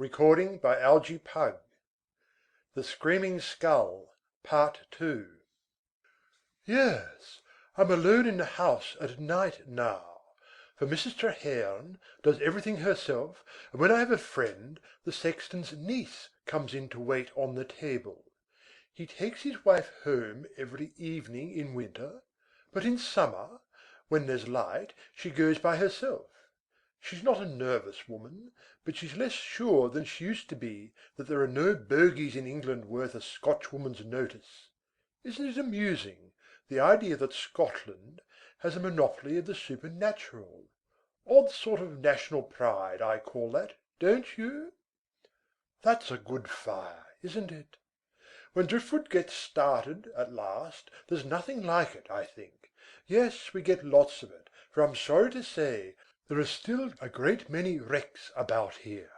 The Screaming Skull, Part II. Yes, I'm alone in the house at night now, for Mrs. Treherne does everything herself, and when I have a friend, the sexton's niece comes in to wait on the table. He takes his wife home every evening in winter, but in summer, when there's light, she goes by herself. She's not a nervous woman, but she's less sure than she used to be that there are no bogies in England worth a Scotchwoman's notice. Isn't it amusing, the idea that Scotland has a monopoly of the supernatural? Odd sort of national pride, I call that, don't you? That's a good fire, isn't it? When driftwood gets started at last, there's nothing like it, I think. Yes, we get lots of it, for I'm sorry to say there are still a great many wrecks about here.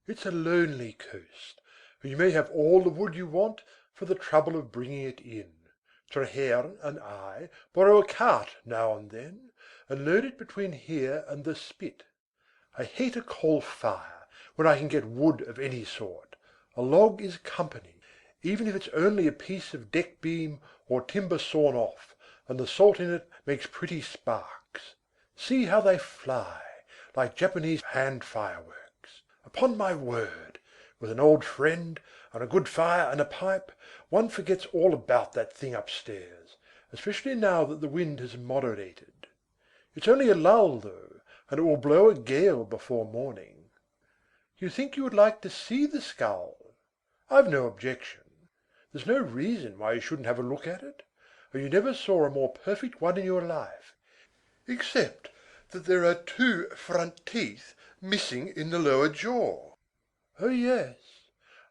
It's a lonely coast, and you may have all the wood you want for the trouble of bringing it in. Treherne and I borrow a cart now and then, and load it between here and the spit. I hate a coal fire when I can get wood of any sort. A log is company, even if it's only a piece of deck beam or timber sawn off, and the salt in it makes pretty sparks. See how they fly, like Japanese hand fireworks. Upon my word, with an old friend, and a good fire and a pipe, one forgets all about that thing upstairs, especially now that the wind has moderated. It's only a lull, though, and it will blow a gale before morning. You think you would like to see the skull? I've no objection. There's no reason why you shouldn't have a look at it, and you never saw a more perfect one in your life, except that there are two front teeth missing in the lower jaw. Oh, yes.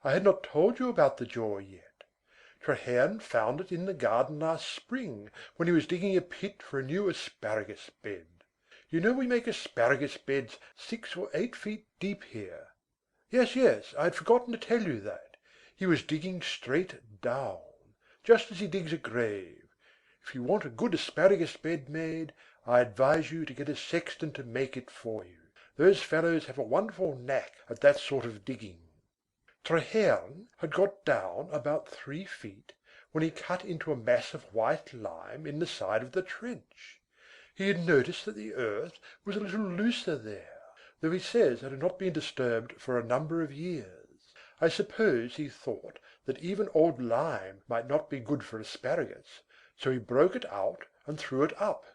I had not told you about the jaw yet. Treherne found it in the garden last spring, when he was digging a pit for a new asparagus bed. You know we make asparagus beds 6 or 8 feet deep here. Yes, yes, I had forgotten to tell you that. He was digging straight down, just as he digs a grave. If you want a good asparagus bed made, I advise you to get a sexton to make it for you. Those fellows have a wonderful knack at that sort of digging. Treherne had got down about 3 feet, when he cut into a mass of white lime in the side of the trench. He had noticed that the earth was a little looser there, though he says it had not been disturbed for a number of years. I suppose he thought that even old lime might not be good for asparagus, so he broke it out and threw it up.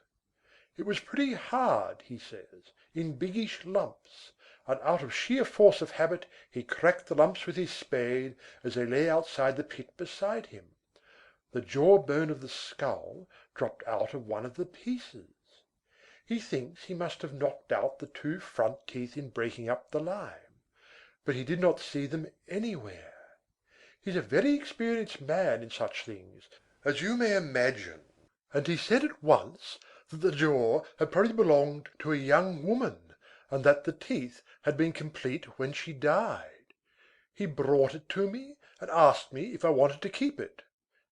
It was pretty hard, he says, in biggish lumps, and out of sheer force of habit he cracked the lumps with his spade as they lay outside the pit beside him. The jawbone of the skull dropped out of one of the pieces. He thinks he must have knocked out the 2 front teeth in breaking up the lime, but he did not see them anywhere. He's a very experienced man in such things, as you may imagine, and he said at once that the jaw had probably belonged to a young woman, and that the teeth had been complete when she died. He brought it to me and asked me if I wanted to keep it.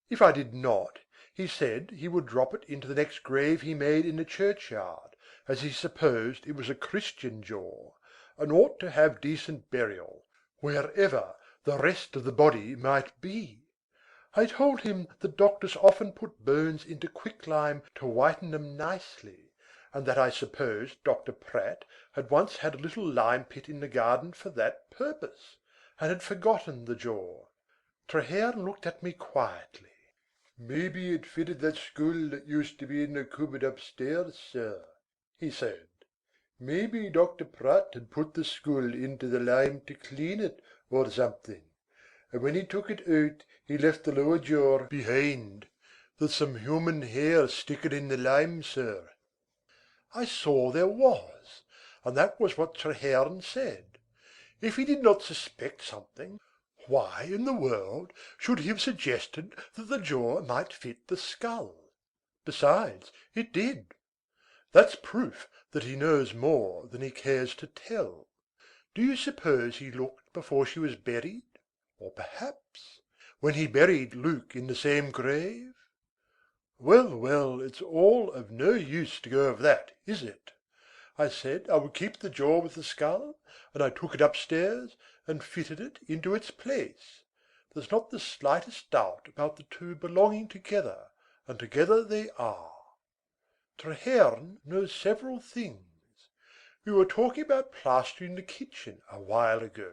If I did not, he said he would drop it into the next grave he made in the churchyard, as he supposed it was a Christian jaw, and ought to have decent burial, wherever the rest of the body might be. I told him that doctors often put bones into quicklime to whiten them nicely, and that I supposed Dr. Pratt had once had a little lime pit in the garden for that purpose, and had forgotten the jaw. Treherne looked at me quietly. "Maybe it fitted that skull that used to be in the cupboard upstairs, sir," he said. "Maybe Dr. Pratt had put the skull into the lime to clean it, or something, and when he took it out he left the lower jaw behind. There's some human hair sticking in the lime, sir." I saw there was, and that was what Treherne said. If he did not suspect something, why in the world should he have suggested that the jaw might fit the skull? Besides, it did. That's proof that he knows more than he cares to tell. Do you suppose he looked before she was buried? Or perhaps when he buried Luke in the same grave? Well, well, it's all of no use to go over that, is it? I said I would keep the jaw with the skull, and I took it upstairs and fitted it into its place. There's not the slightest doubt about the two belonging together, and together they are. Treherne knows several things. We were talking about plastering the kitchen a while ago,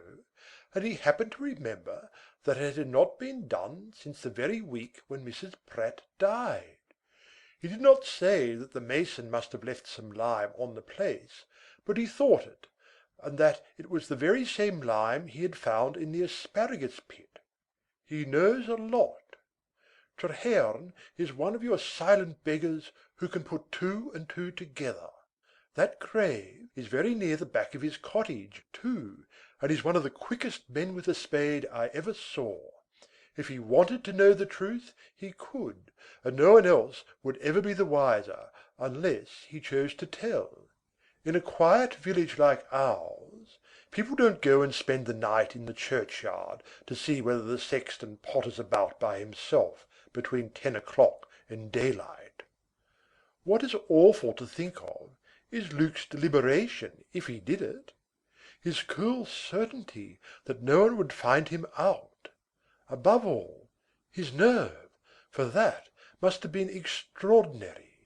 and he happened to remember that it had not been done since the very week when Mrs. Pratt died. He did not say that the mason must have left some lime on the place, but he thought it, and that it was the very same lime he had found in the asparagus pit. He knows a lot. Treherne is one of your silent beggars who can put two and two together. That grave is very near the back of his cottage, too, and he's one of the quickest men with a spade I ever saw. If he wanted to know the truth, he could, and no one else would ever be the wiser, unless he chose to tell. In a quiet village like ours, people don't go and spend the night in the churchyard to see whether the sexton potters about by himself between 10 o'clock and daylight. What is awful to think of is Luke's deliberation, if he did it. His cool certainty that no one would find him out. Above all, his nerve, for that must have been extraordinary.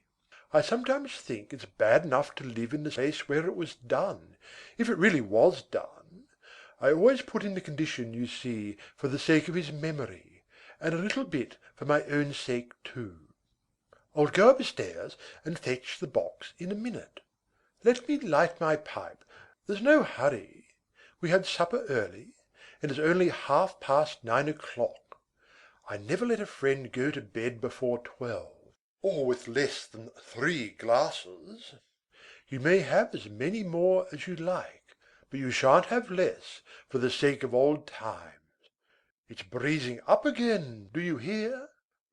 I sometimes think it's bad enough to live in the place where it was done, if it really was done. I always put in the condition, you see, for the sake of his memory, and a little bit for my own sake too. I'll go upstairs and fetch the box in a minute. Let me light my pipe. There's no hurry. We had supper early, and it's only 9:30 o'clock. I never let a friend go to bed before 12, or with less than 3 glasses. You may have as many more as you like, but you shan't have less, for the sake of old times. It's breezing up again, do you hear?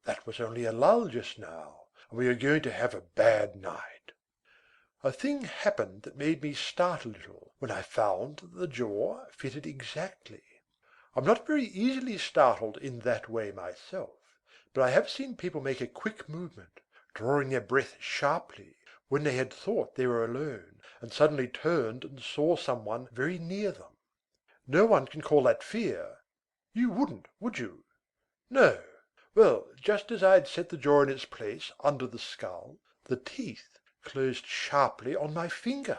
That was only a lull just now, and we are going to have a bad night. A thing happened that made me start a little when I found that the jaw fitted exactly. I'm not very easily startled in that way myself, but I have seen people make a quick movement, drawing their breath sharply, when they had thought they were alone, and suddenly turned and saw someone very near them. No one can call that fear. You wouldn't, would you? No. Well, just as I had set the jaw in its place under the skull, the teeth closed sharply on my finger.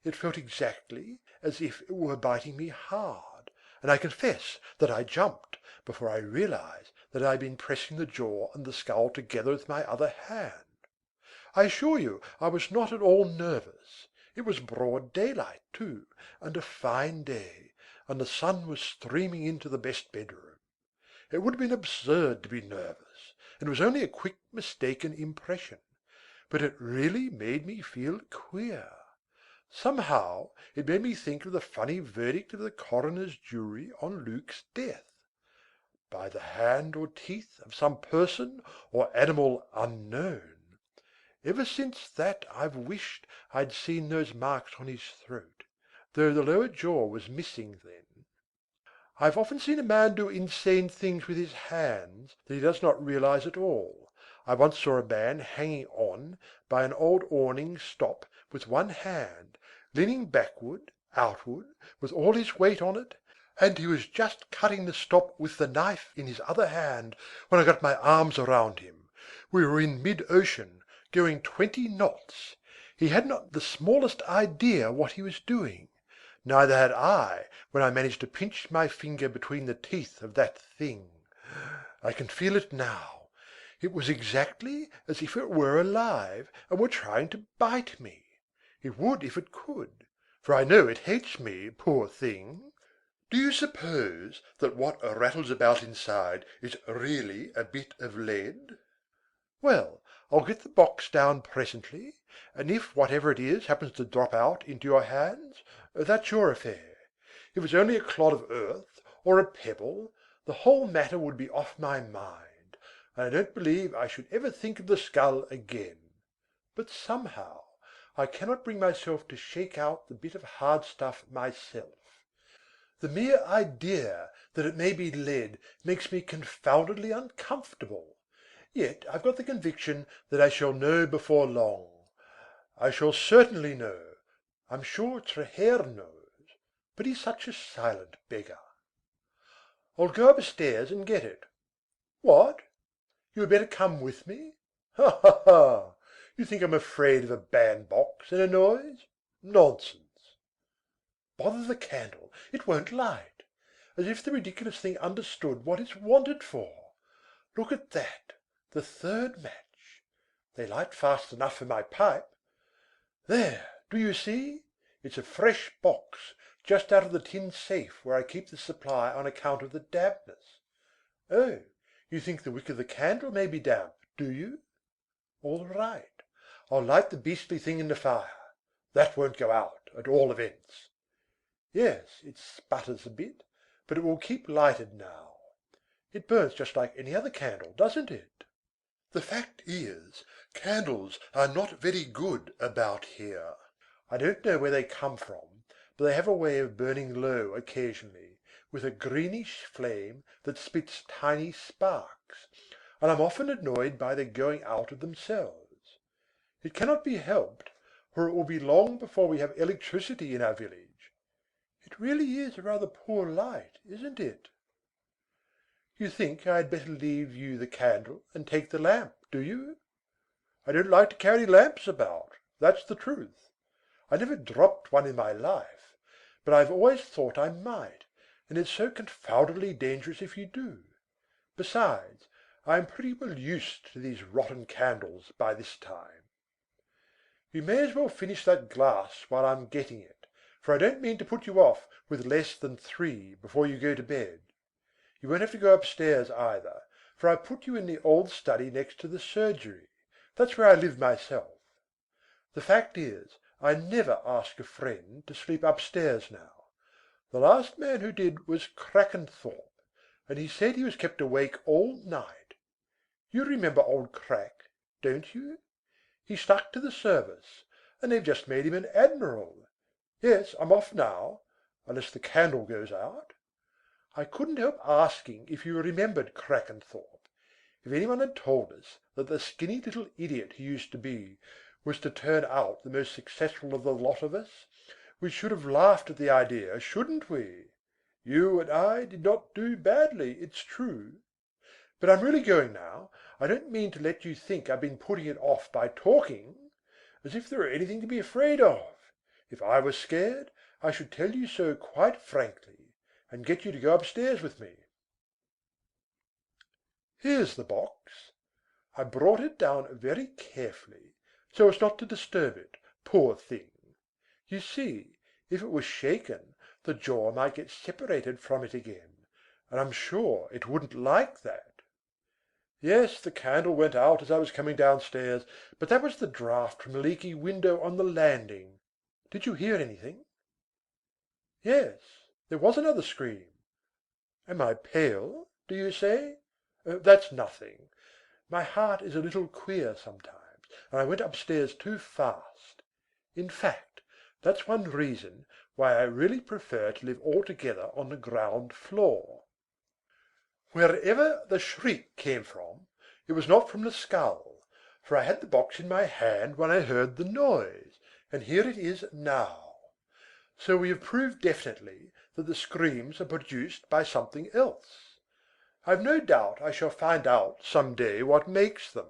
It felt exactly as if it were biting me hard, and I confess that I jumped before I realized that I had been pressing the jaw and the skull together with my other hand. I assure you I was not at all nervous. It was broad daylight, too, and a fine day, and the sun was streaming into the best bedroom. It would have been absurd to be nervous, and it was only a quick mistaken impression, but it really made me feel queer. Somehow it made me think of the funny verdict of the coroner's jury on Luke's death. By the hand or teeth of some person or animal unknown. Ever since that I've wished I'd seen those marks on his throat, though the lower jaw was missing then. I've often seen a man do insane things with his hands that he does not realize at all. I once saw a man hanging on by an old awning stop with one hand, leaning backward, outward, with all his weight on it, and he was just cutting the stop with the knife in his other hand when I got my arms around him. We were in mid-ocean, going 20 knots. He had not the smallest idea what he was doing. Neither had I when I managed to pinch my finger between the teeth of that thing. I can feel it now. It was exactly as if it were alive and were trying to bite me. It would if it could, for I know it hates me, poor thing. Do you suppose that what rattles about inside is really a bit of lead? Well, I'll get the box down presently, and if whatever it is happens to drop out into your hands, that's your affair. If it's only a clod of earth or a pebble, the whole matter would be off my mind, and I don't believe I should ever think of the skull again. But somehow I cannot bring myself to shake out the bit of hard stuff myself. The mere idea that it may be lead makes me confoundedly uncomfortable. Yet I've got the conviction that I shall know before long. I shall certainly know, I'm sure Treherne knows, but he's such a silent beggar. I'll go upstairs and get it. What? You had better come with me? Ha, ha, ha! You think I'm afraid of a bandbox and a noise? Nonsense! Bother the candle, it won't light. As if the ridiculous thing understood what it's wanted for. Look at that, the third match. They light fast enough for my pipe. There, do you see? It's a fresh box, just out of the tin safe where I keep the supply on account of the dampness. Oh, you think the wick of the candle may be damp, do you? All right, I'll light the beastly thing in the fire. That won't go out, at all events. Yes, it sputters a bit, but it will keep lighted now. It burns just like any other candle, doesn't it? The fact is, candles are not very good about here. I don't know where they come from, but they have a way of burning low occasionally, with a greenish flame that spits tiny sparks, and I'm often annoyed by their going out of themselves. It cannot be helped, for it will be long before we have electricity in our village. It really is a rather poor light, isn't it? You think I had better leave you the candle and take the lamp, do you? I don't like to carry lamps about, that's the truth. I never dropped one in my life, but I've always thought I might, and it's so confoundedly dangerous if you do. Besides, I am pretty well used to these rotten candles by this time. You may as well finish that glass while I'm getting it, for I don't mean to put you off with less than 3 before you go to bed. You won't have to go upstairs either, for I've put you in the old study next to the surgery. That's where I live myself. The fact is, I never ask a friend to sleep upstairs now. The last man who did was Crackenthorpe, and he said he was kept awake all night. You remember old Crack, don't you? He stuck to the service, and they've just made him an admiral. Yes, I'm off now, unless the candle goes out. I couldn't help asking if you remembered Crackenthorpe. If anyone had told us that the skinny little idiot he used to be was to turn out the most successful of the lot of us, we should have laughed at the idea, shouldn't we? You and I did not do badly, it's true. But I'm really going now. I don't mean to let you think I've been putting it off by talking. As if there were anything to be afraid of. If I was scared, I should tell you so quite frankly, and get you to go upstairs with me. Here's the box. I brought it down very carefully, so as not to disturb it, poor thing. You see, if it was shaken, the jaw might get separated from it again, and I'm sure it wouldn't like that. Yes, the candle went out as I was coming downstairs, but that was the draught from the leaky window on the landing. Did you hear anything? Yes, there was another scream. Am I pale, do you say? That's nothing. My heart is a little queer sometimes, and I went upstairs too fast. In fact, that's one reason why I really prefer to live altogether on the ground floor. Wherever the shriek came from, it was not from the skull, for I had the box in my hand when I heard the noise, and here it is now. So we have proved definitely that the screams are produced by something else. I've no doubt I shall find out some day what makes them,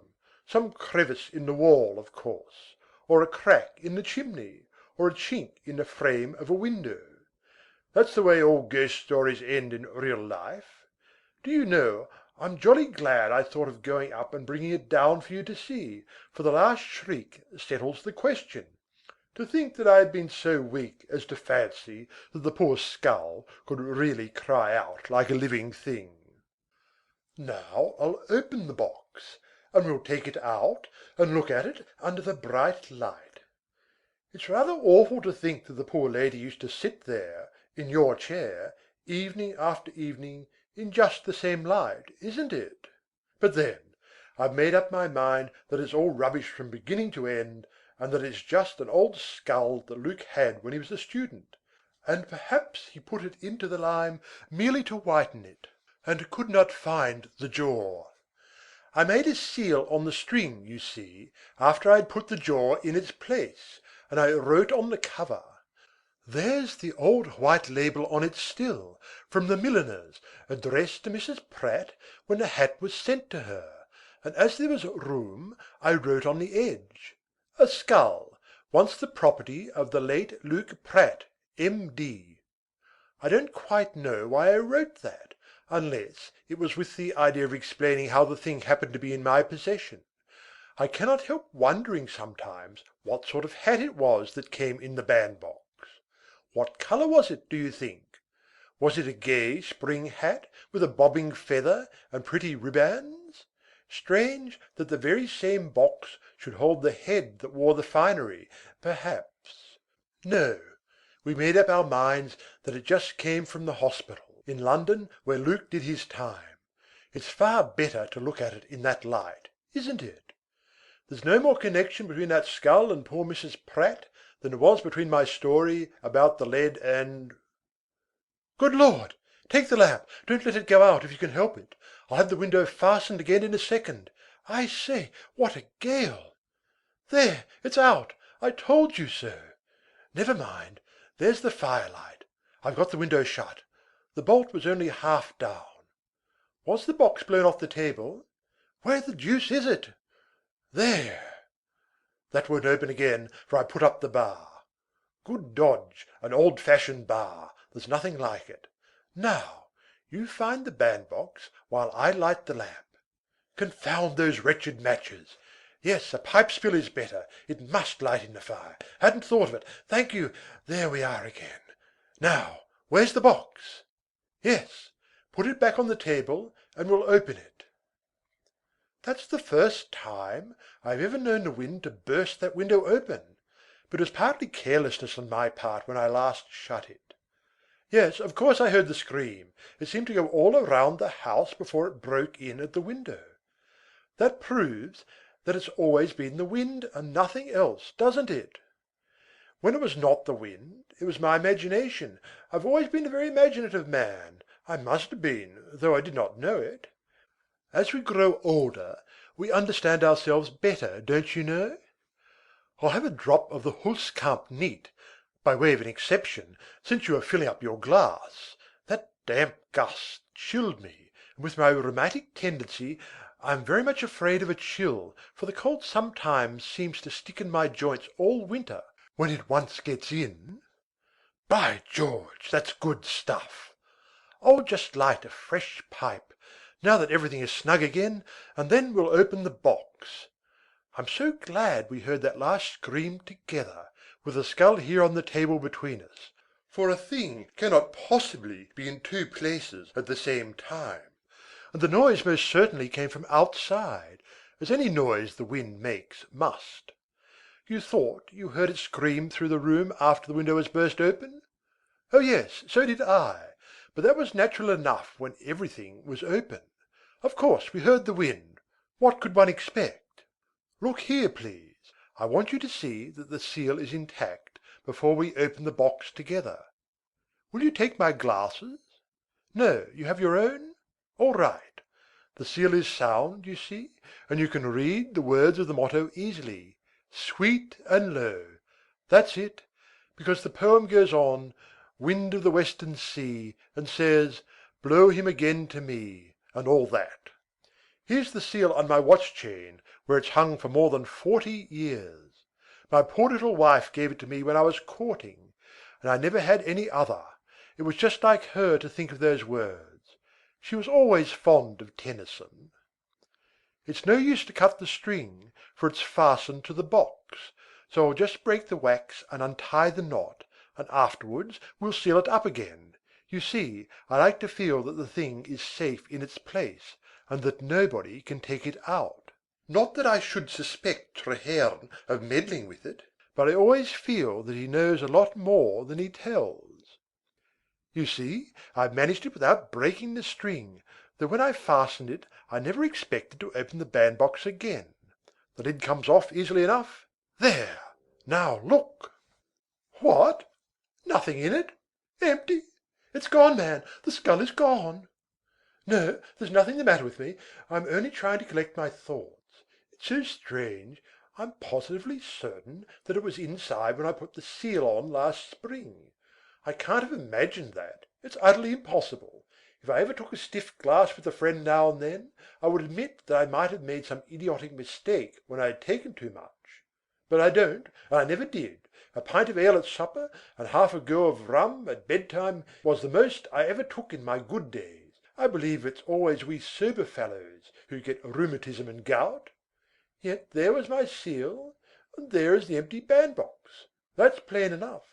some crevice in the wall, of course, or a crack in the chimney, or a chink in the frame of a window. That's the way all ghost stories end in real life. Do you know, I'm jolly glad I thought of going up and bringing it down for you to see, for the last shriek settles the question. To think that I had been so weak as to fancy that the poor skull could really cry out like a living thing. Now I'll open the box, and we'll take it out and look at it under the bright light. It's rather awful to think that the poor lady used to sit there, in your chair, evening after evening, in just the same light, isn't it? But then, I've made up my mind that it's all rubbish from beginning to end, and that it's just an old skull that Luke had when he was a student, and perhaps he put it into the lime merely to whiten it, and could not find the jaw. I made a seal on the string, you see, after I had put the jaw in its place, and I wrote on the cover, There's the old white label on it still, from the milliner's, addressed to Mrs. Pratt when the hat was sent to her, and as there was room, I wrote on the edge, 'A skull, once the property of the late Luke Pratt, M.D.' I don't quite know why I wrote that, unless it was with the idea of explaining how the thing happened to be in my possession. I cannot help wondering sometimes what sort of hat it was that came in the bandbox. What colour was it, do you think? Was it a gay spring hat with a bobbing feather and pretty ribands? Strange that the very same box should hold the head that wore the finery, perhaps. No, we made up our minds that it just came from the hospital, in London, where Luke did his time. It's far better to look at it in that light, isn't it? There's no more connection between that skull and poor Mrs. Pratt than there was between my story about the lead and— Good Lord! Take the lamp. Don't let it go out if you can help it. I'll have the window fastened again in a second. I say, what a gale! There, it's out. I told you so. Never mind. There's the firelight. I've got the window shut. The bolt was only half down. Was the box blown off the table? Where the deuce is it? There. That won't open again, for I put up the bar. Good dodge, an old-fashioned bar. There's nothing like it. Now, you find the bandbox while I light the lamp. Confound those wretched matches! Yes, a pipe spill is better. It must light in the fire. Hadn't thought of it. Thank you. There we are again. Now, where's the box? Yes, put it back on the table, and we'll open it. That's the first time I've ever known the wind to burst that window open, but it was partly carelessness on my part when I last shut it. Yes, of course I heard the scream. It seemed to go all around the house before it broke in at the window. That proves that it's always been the wind and nothing else, doesn't it? When it was not the wind, it was my imagination. I've always been a very imaginative man. I must have been, though I did not know it. As we grow older, we understand ourselves better, don't you know? I'll have a drop of the Hulstkamp neat, by way of an exception, since you are filling up your glass. That damp gust chilled me, and with my rheumatic tendency, I am very much afraid of a chill, for the cold sometimes seems to stick in my joints all winter, when it once gets in. By George, that's good stuff! I'll just light a fresh pipe, now that everything is snug again, and then we'll open the box. I'm so glad we heard that last scream together, with the skull here on the table between us, for a thing cannot possibly be in two places at the same time, and the noise most certainly came from outside, as any noise the wind makes must. You thought you heard it scream through the room after the window was burst open? Oh yes, so did I, but that was natural enough when everything was open. Of course we heard the wind. What could one expect? Look here, please. I want you to see that the seal is intact before we open the box together. Will you take my glasses? No, you have your own? All right. The seal is sound, you see, and you can read the words of the motto easily. Sweet and low. That's it, because the poem goes on, wind of the western sea, and says, blow him again to me, and all that. Here's the seal on my watch chain, where it's hung for more than 40 years. My poor little wife gave it to me when I was courting, and I never had any other. It was just like her to think of those words. She was always fond of Tennyson. It's no use to cut the string, for it's fastened to the box, so I'll just break the wax and untie the knot, and afterwards we'll seal it up again. You see, I like to feel that the thing is safe in its place, and that nobody can take it out. Not that I should suspect Treherne of meddling with it, but I always feel that he knows a lot more than he tells. You see, I've managed it without breaking the string, though when I fastened it I never expected to open the bandbox again. The lid comes off easily enough. There! Now look! What? Nothing in it? Empty? It's gone, man! The skull is gone! No, there's nothing the matter with me. I'm only trying to collect my thoughts. It's so strange. I'm positively certain that it was inside when I put the seal on last spring. I can't have imagined that. It's utterly impossible. If I ever took a stiff glass with a friend now and then, I would admit that I might have made some idiotic mistake when I had taken too much. But I don't, and I never did. A pint of ale at supper and half a go of rum at bedtime was the most I ever took in my good days. I believe it's always we sober fellows who get rheumatism and gout. Yet there was my seal, and there is the empty bandbox. That's plain enough.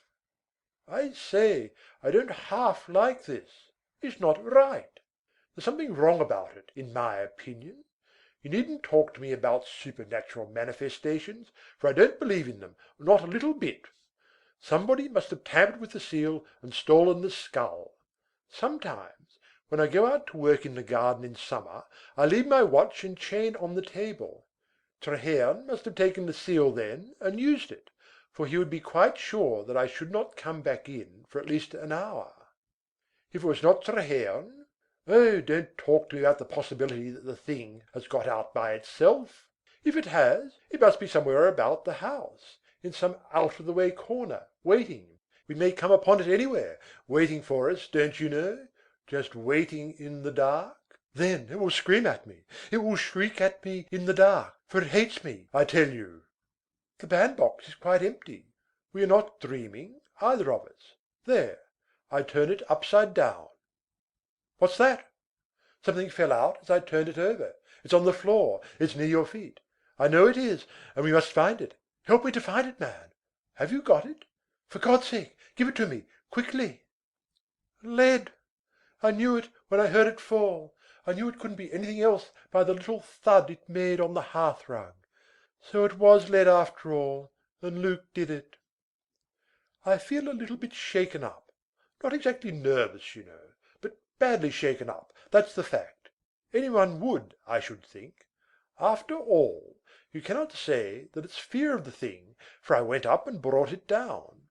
I say, I don't half like this. It's not right. There's something wrong about it, in my opinion. You needn't talk to me about supernatural manifestations, for I don't believe in them, not a little bit. Somebody must have tampered with the seal and stolen the skull. Sometimes, when I go out to work in the garden in summer, I leave my watch and chain on the table. Treherne must have taken the seal then and used it, for he would be quite sure that I should not come back in for at least an hour. If it was not Treherne, oh, don't talk to me about the possibility that the thing has got out by itself. If it has, it must be somewhere about the house, in some out-of-the-way corner, waiting. We may come upon it anywhere, waiting for us, don't you know, just waiting in the dark. Then it will scream at me, it will shriek at me in the dark, for it hates me, I tell you. The bandbox is quite empty. We are not dreaming, either of us. There, I turn it upside down. What's that? Something fell out as I turned it over. It's on the floor. It's near your feet. I know it is, and we must find it. Help me to find it, man. Have you got it? For God's sake, give it to me, quickly. Lead. I knew it when I heard it fall. I knew it couldn't be anything else by the little thud it made on the hearth-rug. So it was lead after all, and Luke did it. I feel a little bit shaken up. Not exactly nervous, you know, but badly shaken up, that's the fact. Anyone would, I should think. After all, you cannot say that it's fear of the thing, for I went up and brought it down.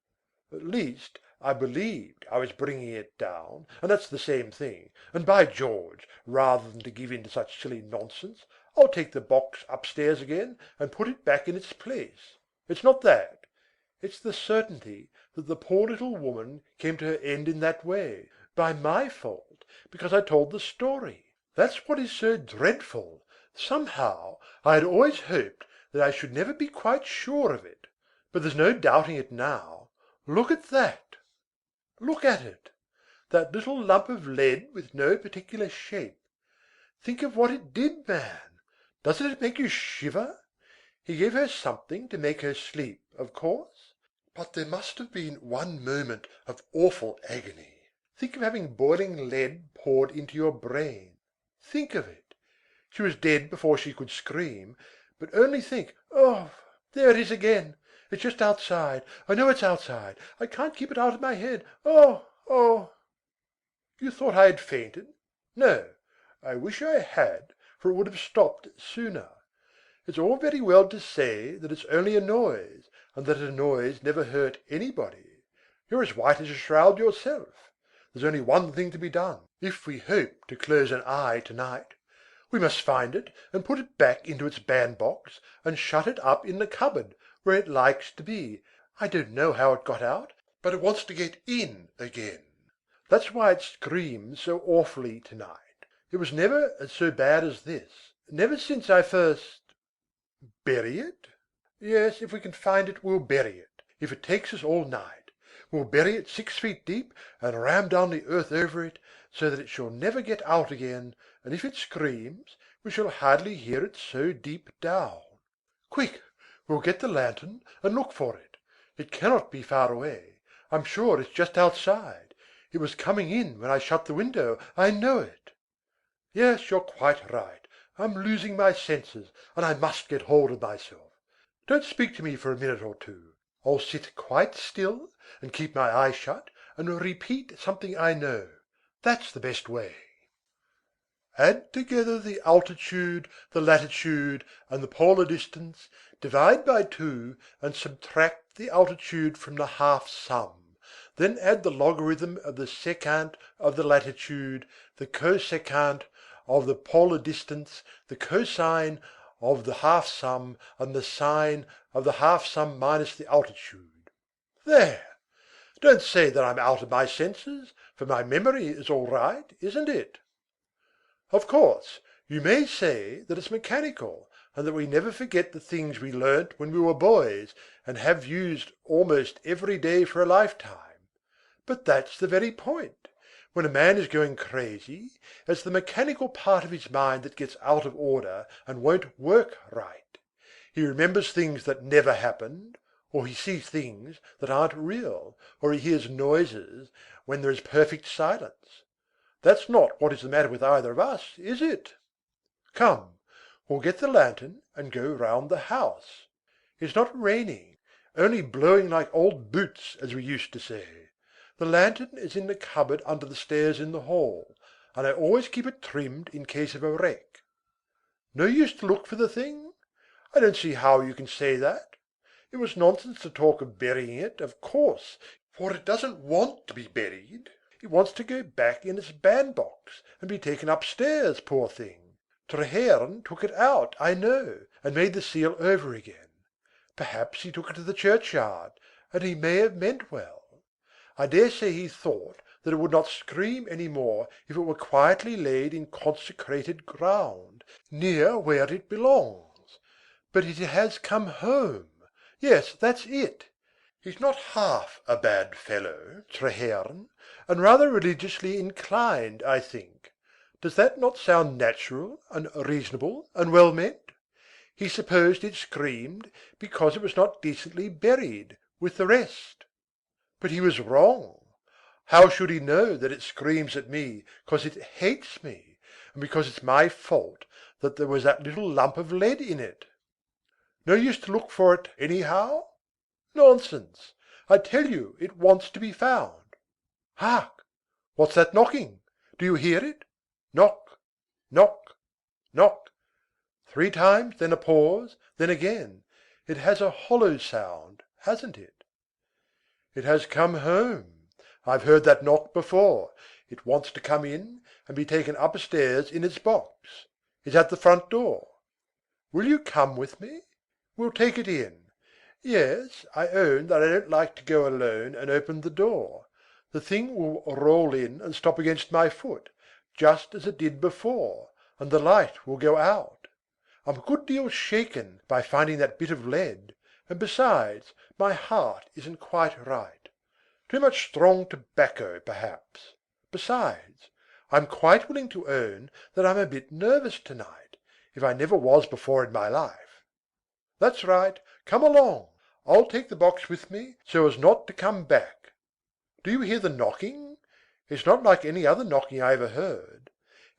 At least, I believed I was bringing it down, and that's the same thing, and by George, rather than to give in to such silly nonsense, I'll take the box upstairs again and put it back in its place. It's not that. It's the certainty that the poor little woman came to her end in that way, by my fault, because I told the story. That's what is so dreadful. Somehow I had always hoped that I should never be quite sure of it. But there's no doubting it now. Look at that. Look at it. That little lump of lead with no particular shape. Think of what it did, man. Doesn't it make you shiver? He gave her something to make her sleep, of course. But there must have been one moment of awful agony. Think of having boiling lead poured into your brain. Think of it. She was dead before she could scream, but only think, oh, there it is again. It's just outside. I know it's outside. I can't keep it out of my head. Oh, oh. You thought I had fainted? No, I wish I had, for it would have stopped sooner. It's all very well to say that it's only a noise, and that a noise never hurt anybody. You're as white as a shroud yourself. There's only one thing to be done, if we hope to close an eye tonight. We must find it and put it back into its bandbox and shut it up in the cupboard where it likes to be. I don't know how it got out, but it wants to get in again. That's why it screams so awfully tonight. It was never so bad as this, never since I first. Bury it? Yes, if we can find it, we'll bury it, if it takes us all night. We'll bury it 6 feet deep and ram down the earth over it, so that it shall never get out again, and if it screams, we shall hardly hear it so deep down. Quick, we'll get the lantern and look for it. It cannot be far away. I'm sure it's just outside. It was coming in when I shut the window, I know it. Yes, you're quite right. I'm losing my senses, and I must get hold of myself. Don't speak to me for a minute or two. I'll sit quite still and keep my eyes shut and repeat something I know. That's the best way. Add together the altitude, the latitude, and the polar distance, divide by 2, and subtract the altitude from the half sum. Then add the logarithm of the secant of the latitude, the cosecant of the polar distance, the cosine of the half sum, and the sine of the half sum minus the altitude. There! Don't say that I'm out of my senses, for my memory is all right, isn't it? Of course, you may say that it's mechanical, and that we never forget the things we learnt when we were boys and have used almost every day for a lifetime. But that's the very point. When a man is going crazy, it's the mechanical part of his mind that gets out of order and won't work right. He remembers things that never happened, or he sees things that aren't real, or he hears noises when there is perfect silence. That's not what is the matter with either of us, is it? Come, we'll get the lantern and go round the house. It's not raining, only blowing like old boots, as we used to say. The lantern is in the cupboard under the stairs in the hall, and I always keep it trimmed in case of a wreck. No use to look for the thing? I don't see how you can say that. It was nonsense to talk of burying it, of course, for it doesn't want to be buried. It wants to go back in its bandbox and be taken upstairs, poor thing. Treherne took it out, I know, and made the seal over again. Perhaps he took it to the churchyard, and he may have meant well. I dare say he thought that it would not scream any more if it were quietly laid in consecrated ground, near where it belongs. But it has come home. Yes, that's it. He's not half a bad fellow, Treherne, and rather religiously inclined, I think. Does that not sound natural and reasonable and well meant? He supposed it screamed because it was not decently buried with the rest. But he was wrong. How should he know that it screams at me because it hates me, and because it's my fault that there was that little lump of lead in it? No use to look for it, anyhow? Nonsense! I tell you it wants to be found. Hark! What's that knocking? Do you hear it? Knock, knock, knock. 3 times, then a pause, then again. It has a hollow sound, hasn't it? It has come home. I've heard that knock before. It wants to come in and be taken upstairs in its box. It's at the front door. Will you come with me? We'll take it in. Yes, I own that I don't like to go alone and open the door. The thing will roll in and stop against my foot, just as it did before, and the light will go out. I'm a good deal shaken by finding that bit of lead, and besides, my heart isn't quite right. Too much strong tobacco, perhaps. Besides, I'm quite willing to own that I'm a bit nervous tonight, if I never was before in my life. That's right, come along. I'll take the box with me so as not to come back. Do you hear the knocking? It's not like any other knocking I ever heard.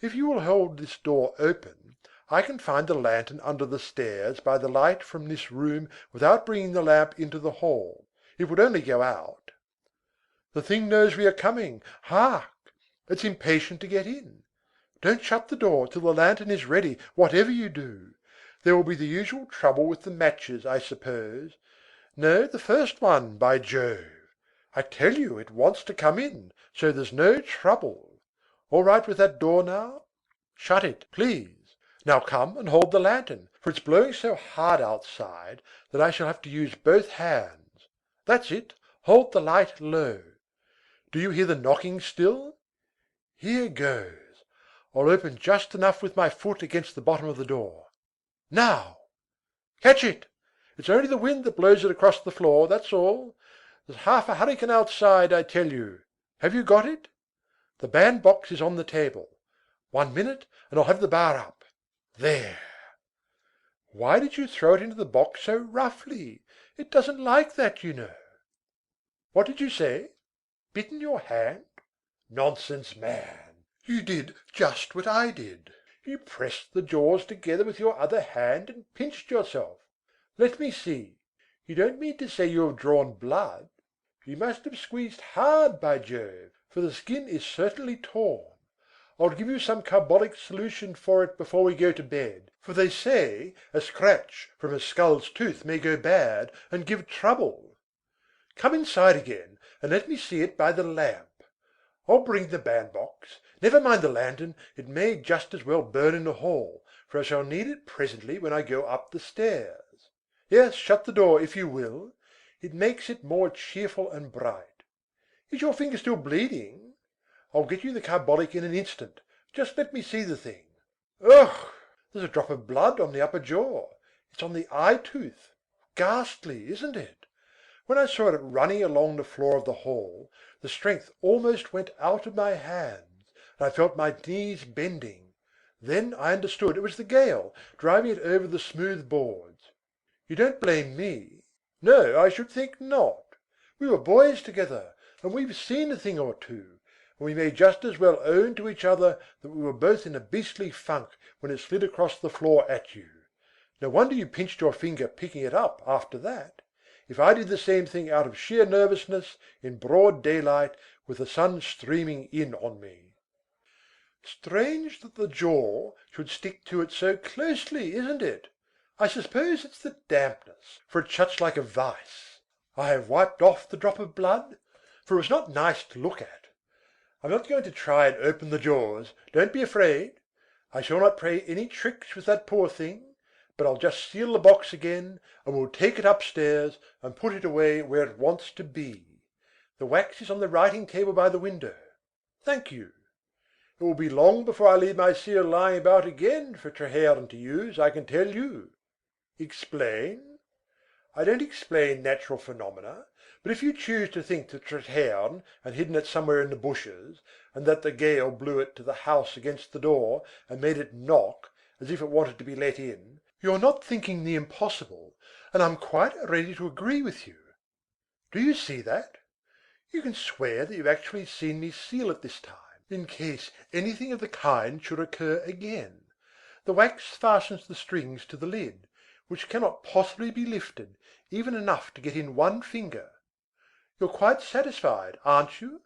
If you will hold this door open, I can find the lantern under the stairs by the light from this room without bringing the lamp into the hall. It would only go out. The thing knows we are coming. Hark! It's impatient to get in. Don't shut the door till the lantern is ready, whatever you do. There will be the usual trouble with the matches, I suppose. No, the first one, by Jove! I tell you it wants to come in, so there's no trouble. All right with that door now? Shut it, please. Now come and hold the lantern, for it's blowing so hard outside that I shall have to use both hands. That's it, hold the light low. Do you hear the knocking still? Here goes. I'll open just enough with my foot against the bottom of the door. Now! Catch it! It's only the wind that blows it across the floor, that's all. There's half a hurricane outside, I tell you. Have you got it? The bandbox is on the table. 1 minute, and I'll have the bar up. There. Why did you throw it into the box so roughly? It doesn't like that, you know. What did you say? Bitten your hand? Nonsense, man. You did just what I did. You pressed the jaws together with your other hand and pinched yourself. Let me see. You don't mean to say you have drawn blood? You must have squeezed hard, by Jove, for the skin is certainly torn. I'll give you some carbolic solution for it before we go to bed, for they say a scratch from a skull's tooth may go bad and give trouble. Come inside again, and let me see it by the lamp. I'll bring the bandbox. Never mind the lantern, it may just as well burn in the hall, for I shall need it presently when I go up the stairs. Yes, shut the door if you will. It makes it more cheerful and bright. Is your finger still bleeding? I'll get you the carbolic in an instant. Just let me see the thing. Ugh! There's a drop of blood on the upper jaw. It's on the eye tooth. Ghastly, isn't it? When I saw it running along the floor of the hall, the strength almost went out of my hands, and I felt my knees bending. Then I understood it was the gale, driving it over the smooth boards. You don't blame me? No, I should think not. We were boys together, and we've seen a thing or two, and we may just as well own to each other that we were both in a beastly funk when it slid across the floor at you. No wonder you pinched your finger picking it up after that. If I did the same thing out of sheer nervousness, in broad daylight, with the sun streaming in on me. Strange that the jaw should stick to it so closely, isn't it? I suppose it's the dampness, for it shuts like a vice. I have wiped off the drop of blood, for it was not nice to look at. I'm not going to try and open the jaws, don't be afraid. I shall not play any tricks with that poor thing, but I'll just seal the box again, and we'll take it upstairs and put it away where it wants to be. The wax is on the writing table by the window. Thank you. It will be long before I leave my seal lying about again for Treherne to use, I can tell you. Explain? I don't explain natural phenomena, but if you choose to think that Treherne had hidden it somewhere in the bushes, and that the gale blew it to the house against the door and made it knock, as if it wanted to be let in, you're not thinking the impossible, and I'm quite ready to agree with you. Do you see that? You can swear that you've actually seen me seal it this time, in case anything of the kind should occur again. The wax fastens the strings to the lid, which cannot possibly be lifted, even enough to get in one finger. You're quite satisfied, aren't you?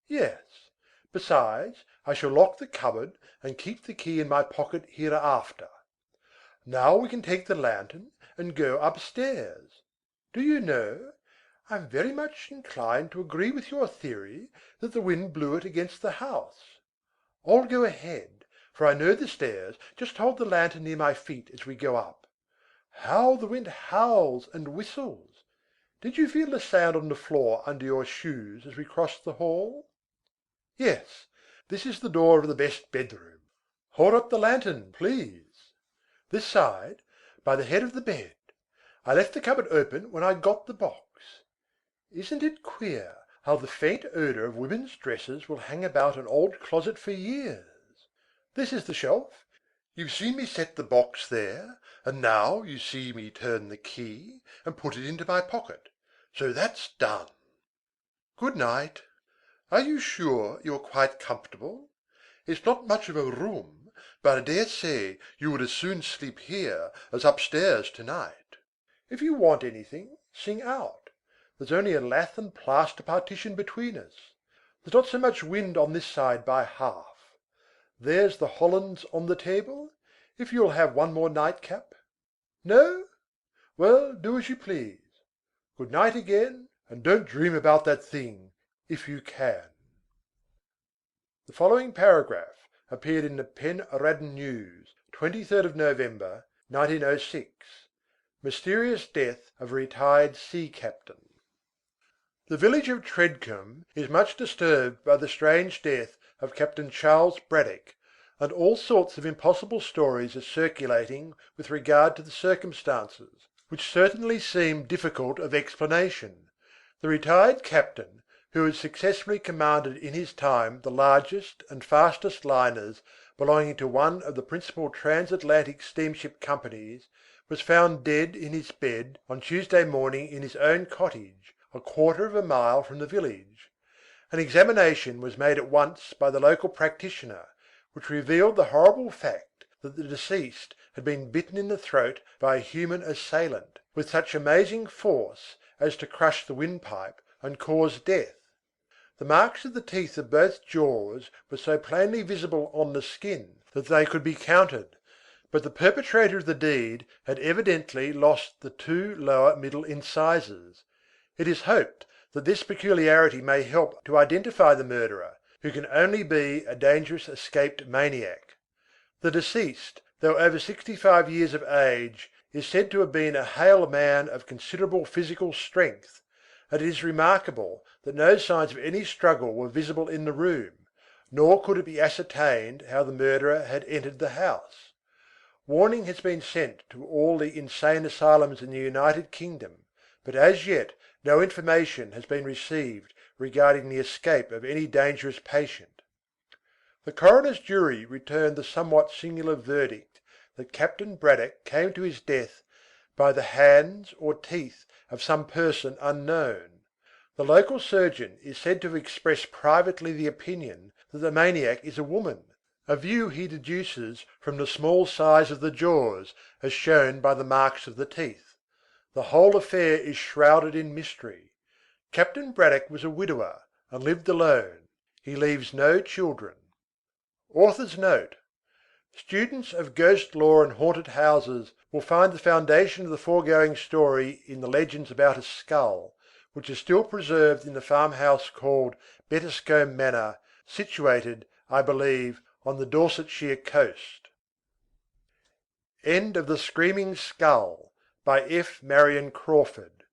Yes. Besides, I shall lock the cupboard and keep the key in my pocket hereafter. Now we can take the lantern and go upstairs. Do you know, I'm very much inclined to agree with your theory that the wind blew it against the house. I'll go ahead, for I know the stairs. Just hold the lantern near my feet as we go up. How the wind howls and whistles! Did you feel the sand on the floor under your shoes as we crossed the hall? Yes, this is the door of the best bedroom. Hold up the lantern, please. This side, by the head of the bed. I left the cupboard open when I got the box. Isn't it queer how the faint odour of women's dresses will hang about an old closet for years? This is the shelf. You've seen me set the box there, and now you see me turn the key and put it into my pocket. So that's done. Good night. Are you sure you're quite comfortable? It's not much of a room, but I dare say you would as soon sleep here as upstairs tonight. If you want anything, sing out. There's only a lath and plaster partition between us. There's not so much wind on this side by half. There's the Hollands on the table, if you'll have one more nightcap. No? Well, do as you please. Good night again, and don't dream about that thing, if you can. The following paragraph appeared in the Pen Radden News, 23rd of November, 1906. Mysterious death of a retired sea captain. The village of Treddcombe is much disturbed by the strange death of Captain Charles Braddock, and all sorts of impossible stories are circulating with regard to the circumstances, which certainly seem difficult of explanation. The retired captain, who had successfully commanded in his time the largest and fastest liners belonging to one of the principal transatlantic steamship companies, was found dead in his bed on Tuesday morning in his own cottage, a quarter of a mile from the village. An examination was made at once by the local practitioner, which revealed the horrible fact that the deceased had been bitten in the throat by a human assailant, with such amazing force as to crush the windpipe and cause death. The marks of the teeth of both jaws were so plainly visible on the skin that they could be counted, but the perpetrator of the deed had evidently lost the two lower middle incisors. It is hoped that this peculiarity may help to identify the murderer, who can only be a dangerous escaped maniac. The deceased, though over 65 years of age, is said to have been a hale man of considerable physical strength, and it is remarkable that no signs of any struggle were visible in the room, nor could it be ascertained how the murderer had entered the house. Warning has been sent to all the insane asylums in the United Kingdom, but as yet no information has been received regarding the escape of any dangerous patient. The coroner's jury returned the somewhat singular verdict that Captain Braddock came to his death by the hands or teeth of some person unknown. The local surgeon is said to have expressed privately the opinion that the maniac is a woman, a view he deduces from the small size of the jaws, as shown by the marks of the teeth. The whole affair is shrouded in mystery. Captain Braddock was a widower, and lived alone. He leaves no children. Author's note: students of ghost lore and haunted houses will find the foundation of the foregoing story in the legends about a skull, which are still preserved in the farmhouse called Bettiscombe Manor, situated, I believe, on the Dorsetshire coast. End of The Screaming Skull, by F. Marion Crawford.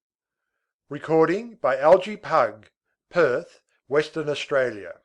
Recording by Algie Pugg, Perth, Western Australia.